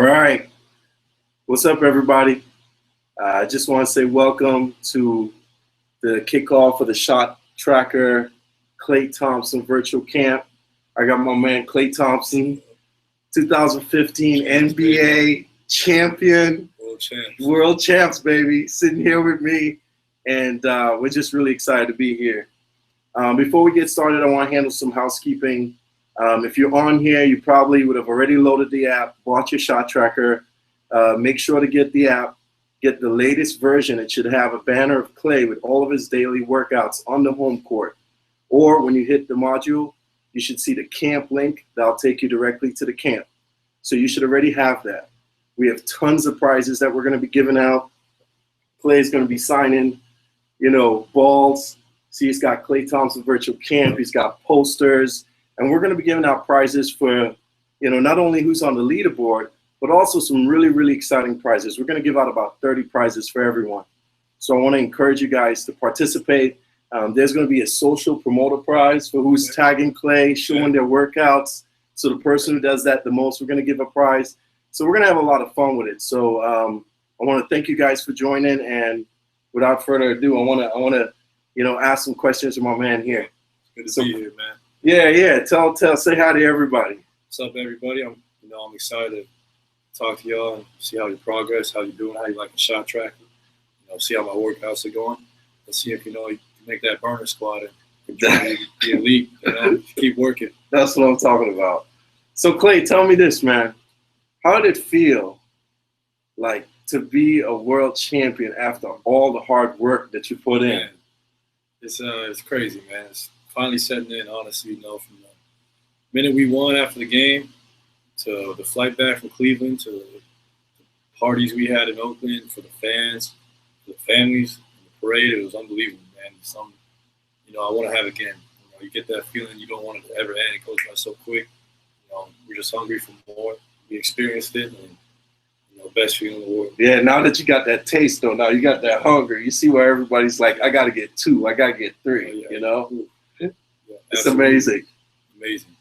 All right. What's up, everybody? I just want to say welcome to the kickoff of the ShotTracker Klay Thompson virtual camp. I got my man Klay Thompson, 2015 NBA champion, world champs, baby, sitting here with me, and we're just really excited to be here. Before we get started, I want to handle some housekeeping. If you're on here, you probably would have already loaded the app, bought your ShotTracker. Make sure to get the app, get the latest version. It should have a banner of Klay with all of his daily workouts on the home court. Or when you hit the module, you should see the camp link. That'll take you directly to the camp. So you should already have that. We have tons of prizes that we're going to be giving out. Klay's going to be signing, balls. See, he's got Klay Thompson virtual camp. He's got posters. And we're going to be giving out prizes for, not only who's on the leaderboard, but also some really, really exciting prizes. We're going to give out about 30 prizes for everyone. So I want to encourage you guys to participate. There's going to be a social promoter prize for who's tagging Klay, showing their workouts. So the person who does that the most, we're going to give a prize. So we're going to have a lot of fun with it. So I want to thank you guys for joining. And without further ado, I want to ask some questions to my man here. Good to see you, man. Yeah. Say hi to everybody. What's up, everybody? I'm excited to talk to y'all and see how your progress, how you're doing, how you like the ShotTracker. See how my workouts are going. Let's see if you can make that burner squad and join the elite. Keep working. That's what I'm talking about. So Klay, tell me this, man. How did it feel like to be a world champion after all the hard work that you put in? Man, it's crazy, man. It's finally setting in, honestly, from the minute we won after the game to the flight back from Cleveland to the parties we had in Oakland for the fans, for the families, the parade. It was unbelievable, man. It's something, I want to have again. You get that feeling you don't want it to ever end. It goes by so quick. We're just hungry for more. We experienced it, and best feeling in the world. Yeah, now that you got that taste, though, now you got that hunger. You see where everybody's like, I got to get 2, I got to get 3, It's amazing. Amazing.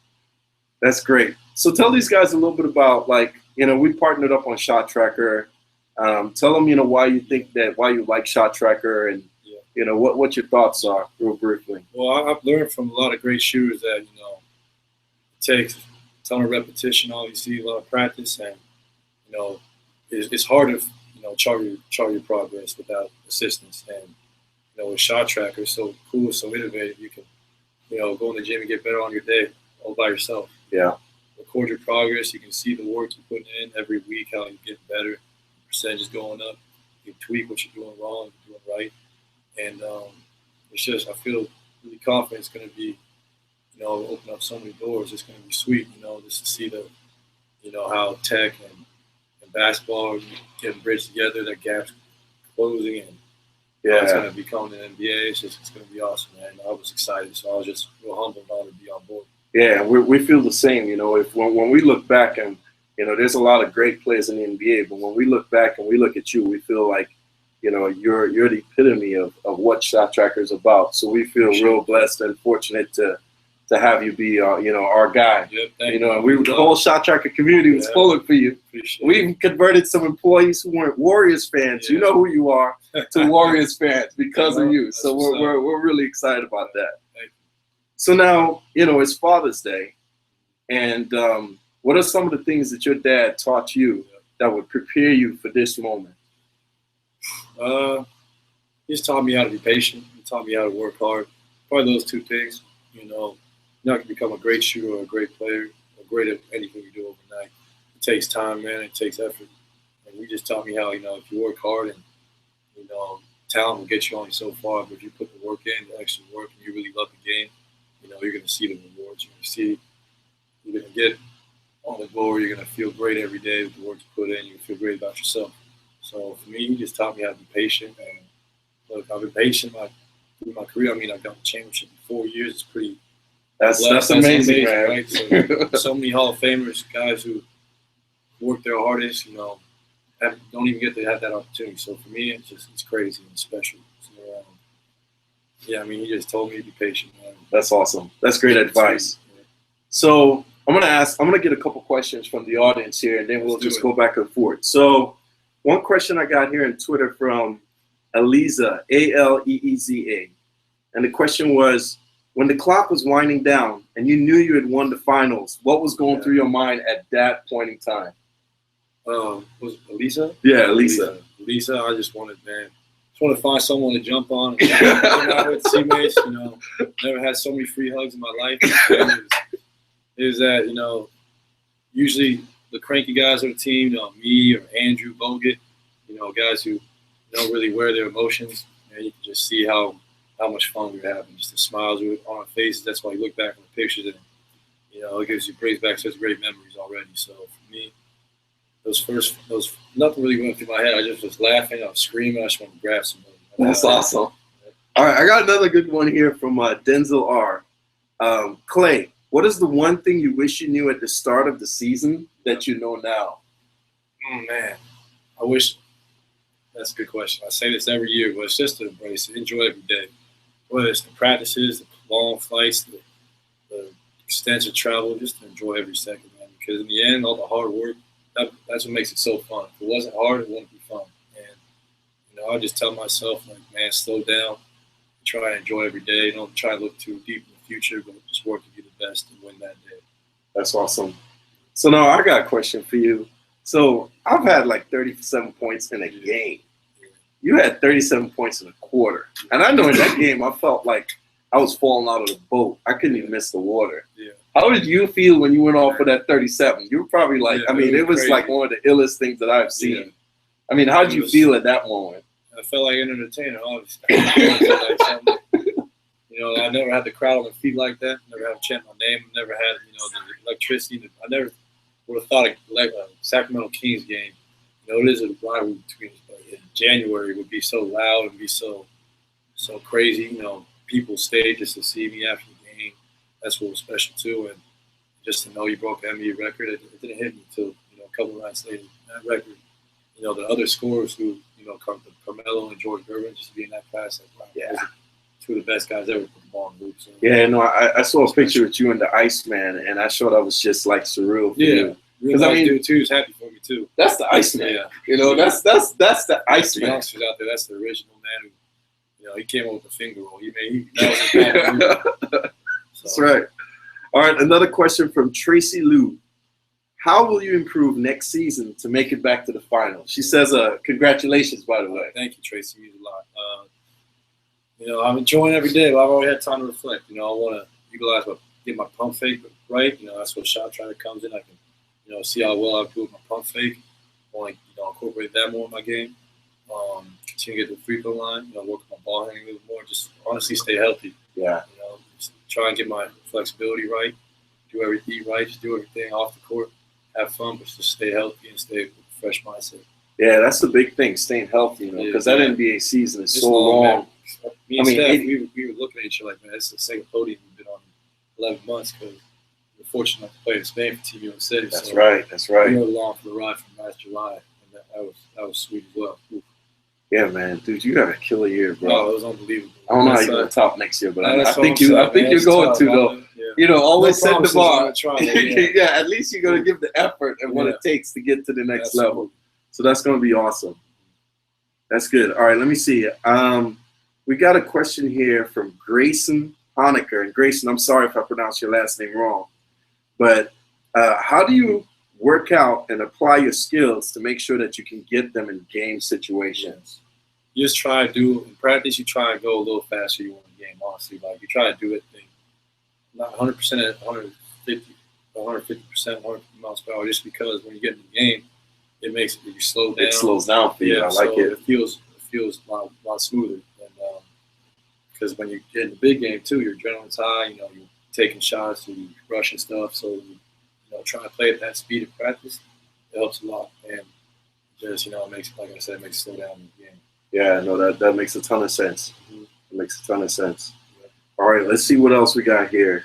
That's great. So tell these guys a little bit about, we partnered up on ShotTracker. Tell them, why you like ShotTracker and, what your thoughts are real briefly. Well, I've learned from a lot of great shooters that, it takes a ton of repetition, obviously, a lot of practice, and, it's hard to, chart your progress without assistance. And, with ShotTracker, it's so cool, so innovative, you can, go in the gym and get better on your day all by yourself. Yeah. Record your progress. You can see the work you're putting in every week, how you're getting better, percentage is going up. You can tweak what you're doing wrong, you're doing right. And it's just, I feel really confident it's going to be, open up so many doors. It's going to be sweet, just to see the, how tech and basketball are getting bridged together, that gap's closing, and it's going to become an NBA. It's going to be awesome, man. I was excited, so I was just real humbled and honored to be on board. Yeah, we feel the same. When we look back and, there's a lot of great players in the NBA, but when we look back and we look at you, we feel like, you're the epitome of what ShotTracker is about. So we feel real blessed and fortunate to have you be, our guy. Yep, and the whole ShotTracker community was pulling for you. We even converted some employees who weren't Warriors fans. You know who you are, to Warriors fans because of you. So we're really excited about that. So now, it's Father's Day, and what are some of the things that your dad taught you that would prepare you for this moment? He just taught me how to be patient. He taught me how to work hard. Probably those 2 things. You're not going to become a great shooter or a great player or great at anything you do overnight. It takes time, man. It takes effort. And he just taught me how, if you work hard and, talent will get you only so far, but if you put the work in, the extra work, and you really love the game, you're going to see the rewards. You're going to get on the glory. You're going to feel great every day with the work you put in. You're going to feel great about yourself. So for me, he just taught me how to be patient. And look, I've been patient through my career. I've got the championship in 4 years. It's pretty. That's amazing, man. Right? So many Hall of Famers, guys who work their hardest, don't even get to have that opportunity. So for me, it's crazy and special. So, he just told me to be patient, man. That's awesome. That's great advice. So I'm gonna get a couple questions from the audience here, and then we'll just go back and forth. So, one question I got here on Twitter from Aliza, Aleeza, and the question was, when the clock was winding down and you knew you had won the finals, what was going through your mind at that point in time? Was it Aliza? Yeah, Aliza. Aliza, I just wanted to find someone to jump on. And hang out with teammates, never had so many free hugs in my life. It was that, usually the cranky guys on the team, me or Andrew Bogut, guys who don't really wear their emotions, you can just see how much fun we were having, just the smiles on our faces. That's why you look back on the pictures and, it brings back such great memories already. So for me, those nothing really went through my head. I just was laughing, I was screaming, I just wanted to grab somebody. That's awesome. All right, I got another good one here from Denzel R. Klay, what is the one thing you wish you knew at the start of the season that you know now? Oh, man. I wish – that's a good question. I say this every year, but it's just to embrace it, enjoy every day. Whether it's the practices, the long flights, the extensive travel, just to enjoy every second, man. Because in the end, all the hard work, that's what makes it so fun. If it wasn't hard, it wouldn't be fun. And, I just tell myself, man, slow down. Try to enjoy every day. Don't try to look too deep in the future, but just work to be the best and win that day. That's awesome. So now I got a question for you. So I've had 37 points in a game. You had 37 points in a quarter. And I know in that game I felt like I was falling out of the boat. I couldn't even miss the water. Yeah. How did you feel when you went off for that 37? You were probably it was crazy. Like one of the illest things that I've seen. Yeah. I mean, how did you feel at that moment? I felt like an entertainer, obviously. I never had the crowd on their feet like that. Never had to chant my name. Never had, the electricity. I never would have thought a Sacramento Kings game. It is a rivalry between us, but in January it would be so loud and be so crazy. People stayed just to see me after the game. That's what was special too. And just to know you broke the NBA record, it didn't hit me until a couple of nights later. That record, the other scorers who Carmelo and George Gervin, just to be in that class, those are two of the best guys ever put the ball in the hoop. So, yeah, no, I saw a picture with you and the Iceman, and I thought that was just surreal for you. Because dude too is happy for me too. That's the Iceman. Yeah. That's the Iceman. The youngsters out there, that's the original man who, he came up with the finger roll. That was That's right. All right, another question from Tracy Lou. How will you improve next season to make it back to the finals? She says, congratulations, by the way. Thank you, Tracy. It means a lot. I'm enjoying every day, but I've already had time to reflect. I want to utilize get my pump fake right. That's what ShotTracker comes in. I can, see how well I do with my pump fake. I want to, incorporate that more in my game. Continue to get the free throw line. Work on my ball handling a little more. Just honestly stay healthy. Yeah. Just try and get my flexibility right. Do everything right. Just do everything off the court. Have fun, but just stay healthy and stay with a fresh mindset. Yeah, that's the big thing, staying healthy, because that NBA season is so long. Me and Steph, we were looking at each other like, man, it's the second podium we've been on in 11 months because we're fortunate enough to play in Spain for Team USA. That's right. We were along for the ride from last July, and that was sweet as well. Ooh. Yeah, man, dude, you got a killer year, bro. Oh, it was unbelievable. I don't know how you're going to top next year, but I think you're going to, though. Yeah. Always set the bar. Yeah, at least you're going to give the effort and what it takes to get to the next level. So that's going to be awesome. That's good. All right, let me see. We got a question here from Grayson Honecker. And Grayson, I'm sorry if I pronounced your last name wrong, but how do you work out and apply your skills to make sure that you can get them in game situations? You just try to do, in practice, you try and go a little faster you want in the game, honestly. You try to do it, not 100% at 150%, 150 miles per hour, just because when you get in the game, it makes it, you slow down. It slows down for you. Yeah, I like it. It feels a lot smoother. Because when you get in the big game, too, your adrenaline's high, you're taking shots, you're rushing stuff. So, trying to play at that speed in practice, it helps a lot. And just, it makes, like I said, it makes it slow down in the game. Yeah, no, that makes a ton of sense. Mm-hmm. It makes a ton of sense. Yeah. All right, let's see what else we got here.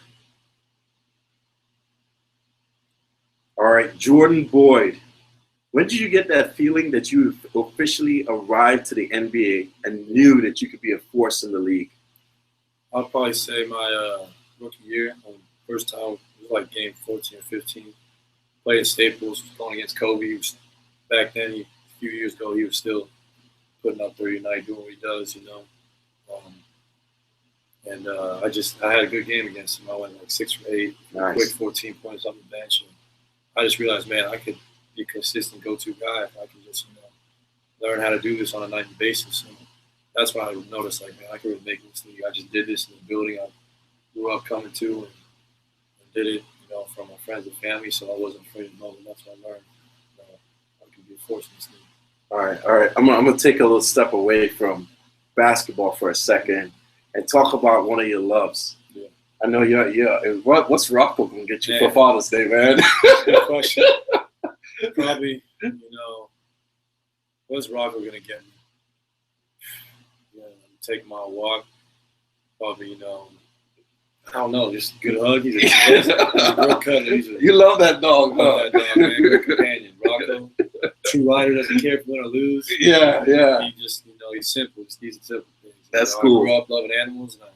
All right, Jordan Boyd. When did you get that feeling that you officially arrived to the NBA and knew that you could be a force in the league? I'll probably say my rookie year, first time, it was like game 14 or 15. Played at Staples, going against Kobe. He was, back then, a few years ago, he was still putting up 30 a night, doing what he does, I had a good game against him. I went like 6 for 8, Nice. quick 14 points on the bench. And I just realized, man, I could be a consistent go-to guy if I could just, learn how to do this on a nightly basis. And that's when I noticed, like, man, I could really make this league. I just did this in the building I grew up coming to and did it, from my friends and family, so I wasn't afraid of nothing. That's what I learned. I could be a force in this league. All right. I'm gonna take a little step away from basketball for a second and talk about one of your loves. Yeah. I know what's Rocco gonna get you for Father's Day, man? Good question. Probably, what's Rocco gonna get me? Take him on a walk. Probably, I don't know, just a good hug. He's a real cuddler. You love that dog, huh? Love that dog, man. Good companion. Rocco, true rider, doesn't care if we win or lose. Yeah. He just, he's simple. He's simple things. That's cool. I grew up loving animals, and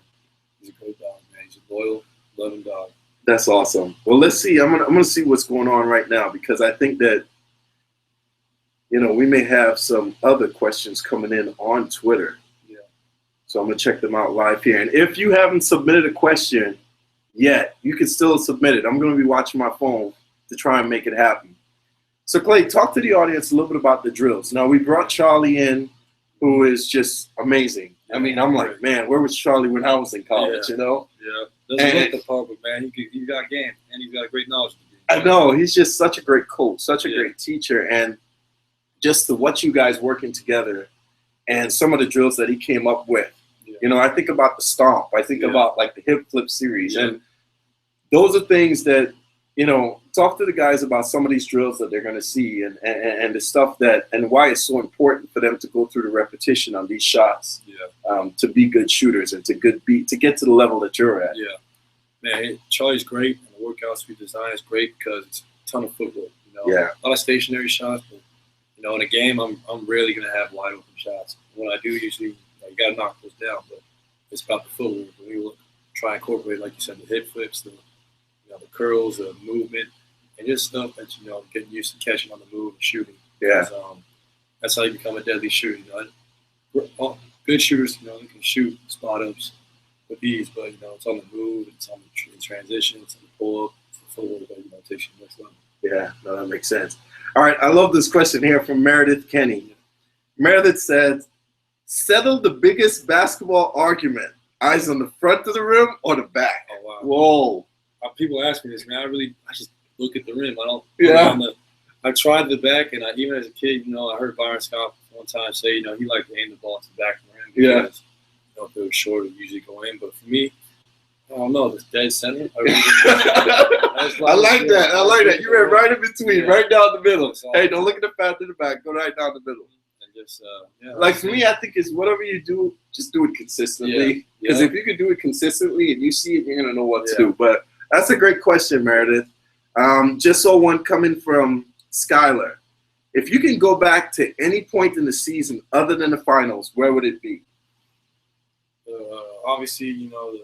he's a great dog, man. He's a loyal, loving dog. That's awesome. Well, let's see. I'm gonna see what's going on right now because I think that we may have some other questions coming in on Twitter. So I'm going to check them out live here. And if you haven't submitted a question yet, you can still submit it. I'm going to be watching my phone to try and make it happen. So, Klay, talk to the audience a little bit about the drills. Now, we brought Charlie in, who is just amazing. I mean, I'm like, man, where was Charlie when I was in college, Yeah. Doesn't look the part, but, man, he's got game, and he's got great knowledge. I know. He's just such a great coach, such a great teacher. And just what you guys working together and some of the drills that he came up with. I think about the stomp. I think about like the hip flip series. And those are things that, talk to the guys about some of these drills that they're going to see and the stuff and why it's so important for them to go through the repetition on these shots to be good shooters and to get to the level that you're at. Yeah. Man, Charlie's great. And the workouts we design is great because it's a ton of footwork. A lot of stationary shots. But, in a game, I'm rarely going to have wide open shots. When I do, usually, you got to knock those down, but it's about the footwork. We will try and incorporate, like you said, the hip flips, the curls, the movement, and just stuff that getting used to catching on the move and shooting. Yeah, that's how you become a deadly shooter. Good shooters, they can shoot spot ups with ease, but it's on the move, it's on the transition, it's on the pull up, it's the footwork that takes you to the next level. Yeah, no, that makes sense. All right, I love this question here from Meredith Kenny. Meredith said, settle the biggest basketball argument. Eyes on the front of the rim or the back? Oh, wow. Whoa. People ask me this, man. I just look at the rim. I don't. Yeah. I tried the back, and even as a kid, I heard Byron Scott one time say, he liked to aim the ball to the back of the rim because, if it was short, it would usually go in. But for me, I don't know. It's dead center. I like that. I like that. You ran right in between, right down the middle. Hey, don't look at the front to the back. Go right down the middle. Just, like for me, I think it's whatever you do, just do it consistently. Because if you can do it consistently and you see it, you're gonna know what to do. But that's a great question, Meredith. Just saw one coming from Skylar. If you can go back to any point in the season other than the finals, where would it be? Obviously, the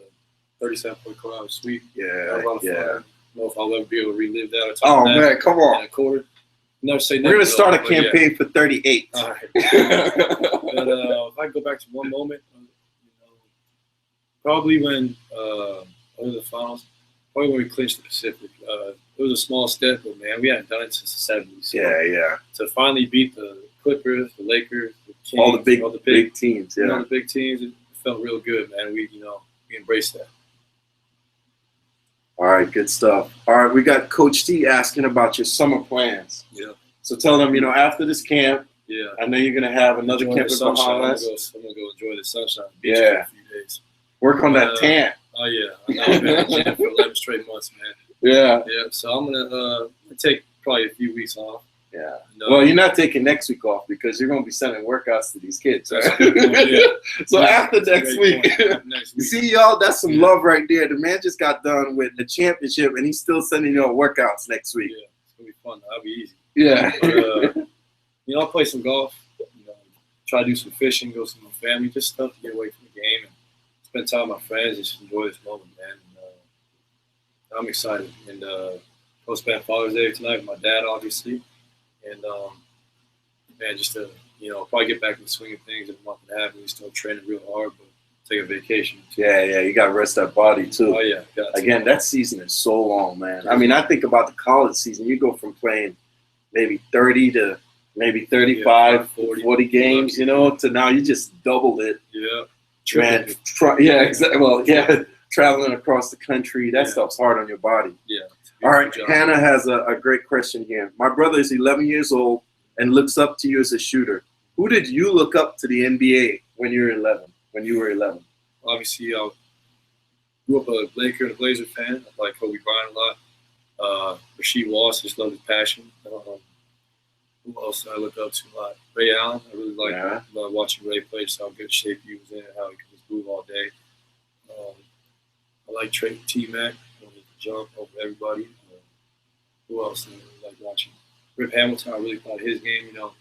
37-point Colorado sweep. Yeah. I don't know if I'll ever be able to relive that. Man, come on. In a quarter. Never say never. We're going to start a campaign for 38. All right. But if I go back to one moment, probably when over the finals, probably when we clinched the Pacific. It was a small step, but man, we hadn't done it since the 70s. So to finally beat the Clippers, the Lakers, the Kings, all the big teams, all the big teams, it felt real good, man. We embraced that. All right, good stuff. All right, we got Coach T asking about your summer plans. Yeah. So tell them, after this camp, I know you're going to have another camp in Bahamas. I'm going to go enjoy the sunshine. Yeah. For a few days. Work on that tan. Oh, yeah. I know, man. I've been for 11 straight months, man. Yeah. Yeah, so I'm going to take probably a few weeks off. Yeah. Well, you're not taking next week off because you're going to be sending workouts to these kids, right? So after next week. You see, y'all, that's some love right there. The man just got done with the championship, and he's still sending y'all workouts next week. Yeah, it's going to be fun. That'll be easy. Yeah. But, I'll play some golf, try to do some fishing, go see my family, just stuff to get away from the game and spend time with my friends and just enjoy this moment, man. And, I'm excited. And I'll spend Father's Day tonight with my dad, obviously. And, man, just to, probably get back in the swing of things in a month and a half. We still training real hard, but take a vacation. Yeah, you got to rest that body, too. Oh, yeah. Again, that season is so long, man. I mean, I think about the college season. You go from playing maybe 30 to maybe 35, 40 games, to now you just doubled it. Yeah. Man, yeah, exactly. Well, yeah, traveling across the country, that stuff's hard on your body. Yeah. All right, Hannah has a great question here. My brother is 11 years old and looks up to you as a shooter. Who did you look up to the NBA when you were 11? Obviously, I grew up a Laker and a Blazer fan. I like Kobe Bryant a lot. Rasheed Wallace, just loved his passion. Who else did I look up to a lot? Ray Allen. I really liked watching Ray play, just how good shape he was in, how he could just move all day. I like T-Mac when he could jump over everybody. Who else did I really like watching? Rip Hamilton. I really thought his game, not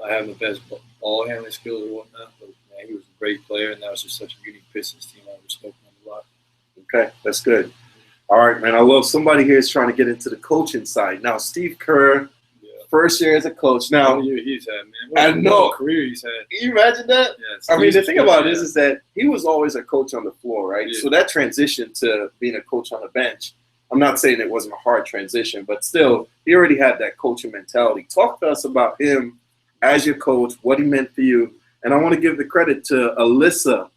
having the best ball handling skills or whatnot, but man, he was a great player, and that was just such a unique Pistons team. I respect him a lot. Okay, that's good. All right, man. I love somebody here is trying to get into the coaching side. Now, Steve Kerr. First year as a coach. Now, year he's had, man. I know. What career he's had. Can you imagine that? Yeah, I mean, the thing about it is that he was always a coach on the floor, right? Yeah. So that transition to being a coach on the bench, I'm not saying it wasn't a hard transition, but still, he already had that coaching mentality. Talk to us about him as your coach, what he meant for you. And I want to give the credit to Alyssa,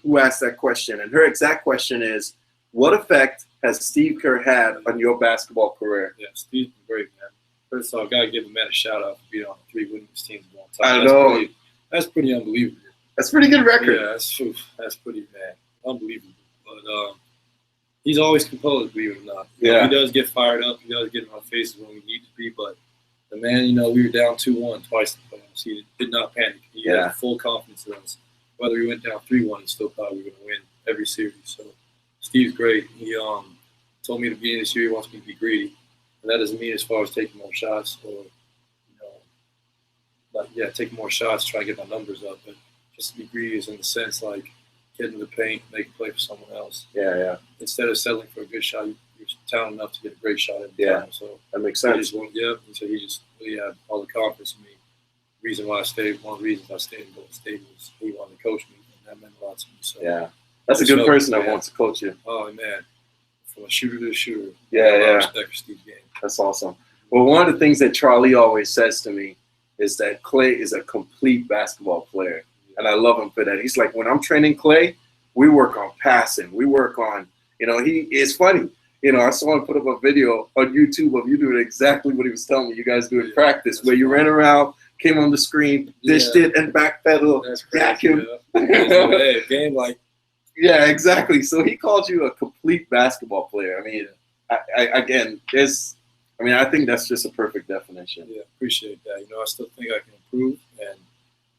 who asked that question. And her exact question is, what effect has Steve Kerr had on your basketball career? Yeah, Steve's been great, man. First of all, I've got to give the man a shout-out for being on 3 winningest teams of all time. I know. That's pretty unbelievable. That's a pretty good record. Yeah, that's pretty bad. Unbelievable. But he's always composed, believe it or not. He does get fired up. He does get in our faces when we need to be. But the man, we were down 2-1 twice in the playoffs. He did not panic. He had full confidence in us. Whether we went down 3-1, he still thought we were going to win every series. So Steve's great. He told me at the beginning of this year he wants me to be greedy. And that doesn't mean as far as taking more shots or, taking more shots, try to get my numbers up. But just to be greedy is in the sense like getting in the paint, make a play for someone else. Yeah. Instead of settling for a good shot, you're talented enough to get a great shot every time. So that makes sense. So he just really had all the confidence in me. Reason why I stayed, one of the reasons I stayed in Golden State was he wanted to coach me, and that meant a lot to me. So that's a good person that wants to coach you. Oh man. From a shooter to a shooter. Yeah. Respect for Steve's game. That's awesome. Well, one of the things that Charlie always says to me is that Klay is a complete basketball player. And I love him for that. He's like, when I'm training Klay, we work on passing. We work on, he is funny. I saw him put up a video on YouTube of you doing exactly what he was telling me you guys do in practice, where you ran around, came on the screen, dished it, and backpedal, vacuum. Game like. Yeah, exactly. So he called you a complete basketball player. I mean, I think that's just a perfect definition. Yeah, appreciate that. I still think I can improve, and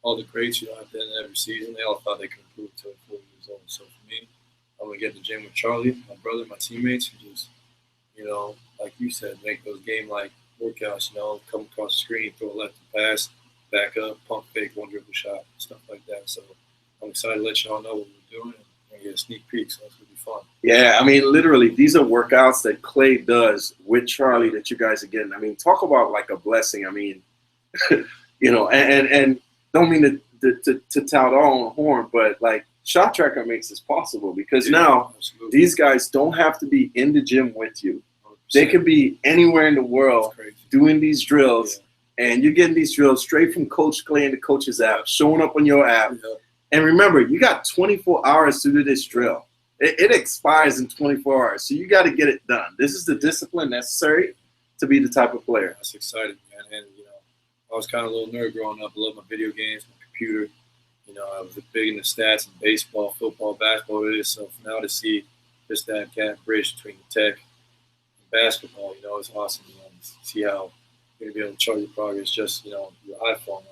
all the greats, at the end of every season, they all thought they could improve until 40 years old. So for me, I'm going to get in the gym with Charlie, my brother, my teammates, who just, like you said, make those game-like workouts, come across the screen, throw a left pass, back up, pump fake, one dribble shot, stuff like that. So I'm excited to let y'all know what we're doing. Get a sneak peek, so it's going to be fun. Yeah, I mean, literally, these are workouts that Klay does with Charlie that you guys are getting. I mean, talk about like a blessing. I mean, and don't mean to tout all on the horn, but like ShotTracker makes this possible because now these guys don't have to be in the gym with you. 100%. They could be anywhere in the world doing these drills, and you're getting these drills straight from Coach Klay and the coach's app, showing up on your app. And remember, you got 24 hours to do this drill. It expires in 24 hours, so you got to get it done. This is the discipline necessary to be the type of player. That's exciting, man. And, I was kind of a little nerd growing up. I love my video games, my computer. I was big into stats and baseball, football, basketball. It is. So now to see just that bridge between the tech and basketball, it's awesome. To see how you're going to be able to chart your progress just, your iPhone.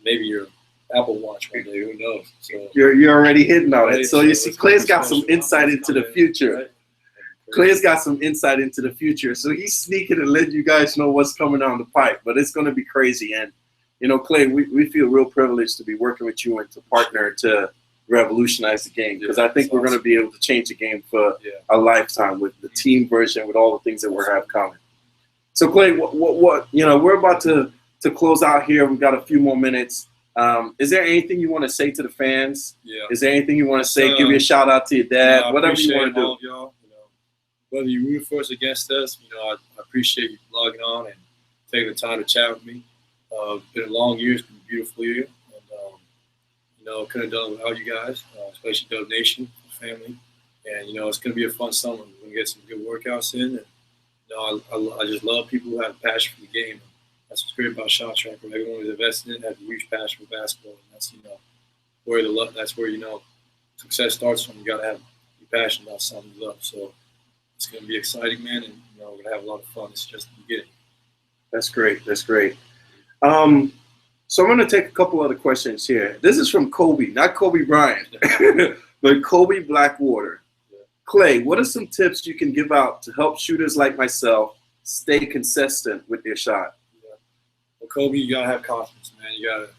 Maybe your Apple Watch one day, who knows? So, you're already hitting on it. So you see, Klay's got some insight into the future. Right? Klay's got some insight into the future. So he's sneaking and letting you guys know what's coming down the pipe. But it's going to be crazy. And, Klay, we feel real privileged to be working with you and to partner to revolutionize the game, because I think we're going to be able to change the game for Yeah. a lifetime with the team version, with all the things that we have coming. So Klay, what we're about to close out here. We've got a few more minutes. Is there anything you want to say to the fans? Yeah. Is there anything you want to say? Give you a shout out to your dad, whatever you want to do. All of y'all, whether you root for us or against us, I appreciate you logging on and taking the time to chat with me. It's been a long year. It's been a beautiful year. And, couldn't have done it without you guys, especially Dub Nation, family. And, it's going to be a fun summer. We're going to get some good workouts in. And, I just love people who have a passion for the game. That's what's great about ShotTracker. Everyone who's invested in it has a huge passion for basketball. And that's, that's where, success starts from. You got to be passionate about something you love. So it's going to be exciting, man. And, we're going to have a lot of fun. It's just the beginning. That's great. That's great. So I'm going to take a couple other questions here. This is from Kobe, not Kobe Bryant, but Kobe Blackwater. Yeah. Klay, what are some tips you can give out to help shooters like myself stay consistent with their shot? Yeah. Well, Kobe, you got to have confidence, man. You got to,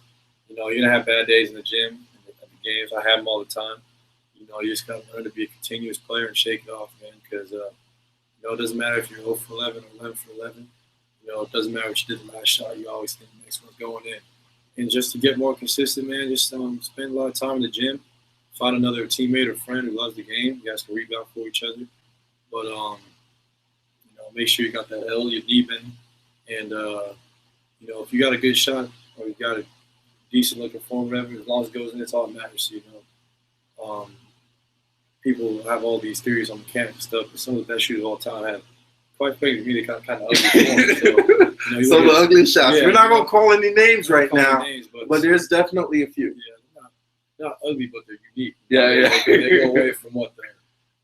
you're going to have bad days in the gym, at the games. I have them all the time. You just got to learn to be a continuous player and shake it off, man, because, it doesn't matter if you're 0 for 11 or 11 for 11. It doesn't matter what you did the last shot. You always think the next one's going in. And just to get more consistent, man, just spend a lot of time in the gym. Find another teammate or friend who loves the game. You guys can rebound for each other. But, make sure you got that L you're deep in. And, if you got a good shot or you got a decent looking form, whatever, as long as it goes in, it's all that matters. People have all these theories on mechanics and stuff, but some of the best shooters of all time have, quite frankly, to me, they kind of ugly form. So, some of the ugly shots. Yeah, we're not going to call any names right now, names, but there's definitely a few. Yeah, they're not ugly, but they're unique. Yeah. They go away from what their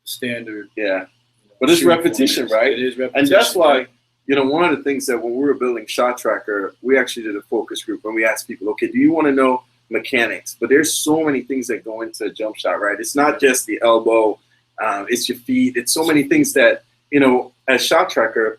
standard. Yeah. But it's repetition, right? It is repetition. And that's why, one of the things that when we were building ShotTracker, we actually did a focus group and we asked people, okay, do you want to know mechanics? But there's so many things that go into a jump shot, right? It's not just the elbow, it's your feet. It's so many things that, as ShotTracker,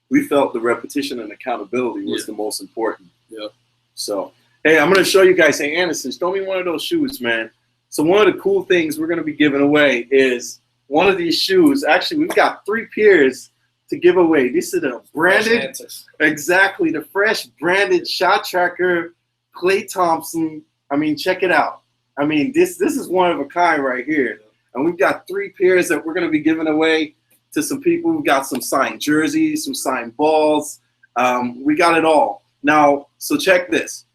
we felt the repetition and accountability was the most important. Yeah. So, hey, I'm going to show you guys. Hey, Anderson, show me one of those shoes, man. So one of the cool things we're going to be giving away is one of these shoes. Actually, we've got 3 pairs to give away. These are the branded, exactly, the fresh branded ShotTracker Klay Thompson. I mean, check it out. I mean, this is one of a kind right here. And we've got 3 pairs that we're going to be giving away to some people. We've got some signed jerseys, some signed balls. We got it all. Now, so check this.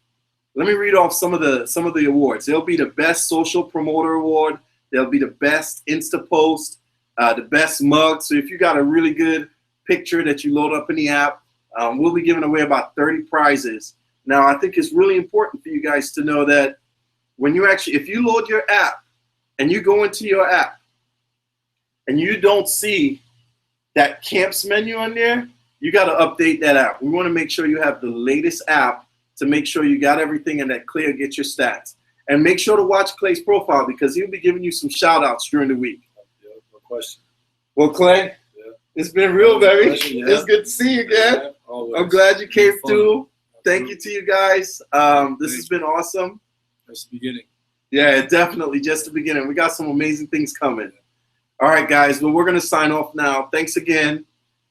Let me read off some of the awards. There'll be the best social promoter award. There'll be the best Insta post, the best mug. So if you got a really good picture that you load up in the app, we'll be giving away about 30 prizes. Now, I think it's really important for you guys to know that when you if you load your app and you go into your app and you don't see that camps menu on there, you got to update that app. We want to make sure you have the latest app to make sure you got everything and that Klay will get your stats. And make sure to watch Klay's profile because he'll be giving you some shout outs during the week. Yeah, no question. Well, Klay, it's been real, baby. Yeah. It's good to see you again. Yeah, I'm glad you came through. Thank you to you guys. This has been awesome. That's the beginning. Yeah, definitely just the beginning. We got some amazing things coming. All right, guys. Well, we're going to sign off now. Thanks again.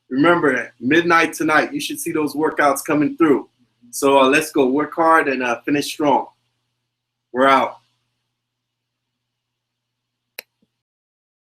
Remember, midnight tonight, you should see those workouts coming through. So let's go work hard and finish strong. We're out.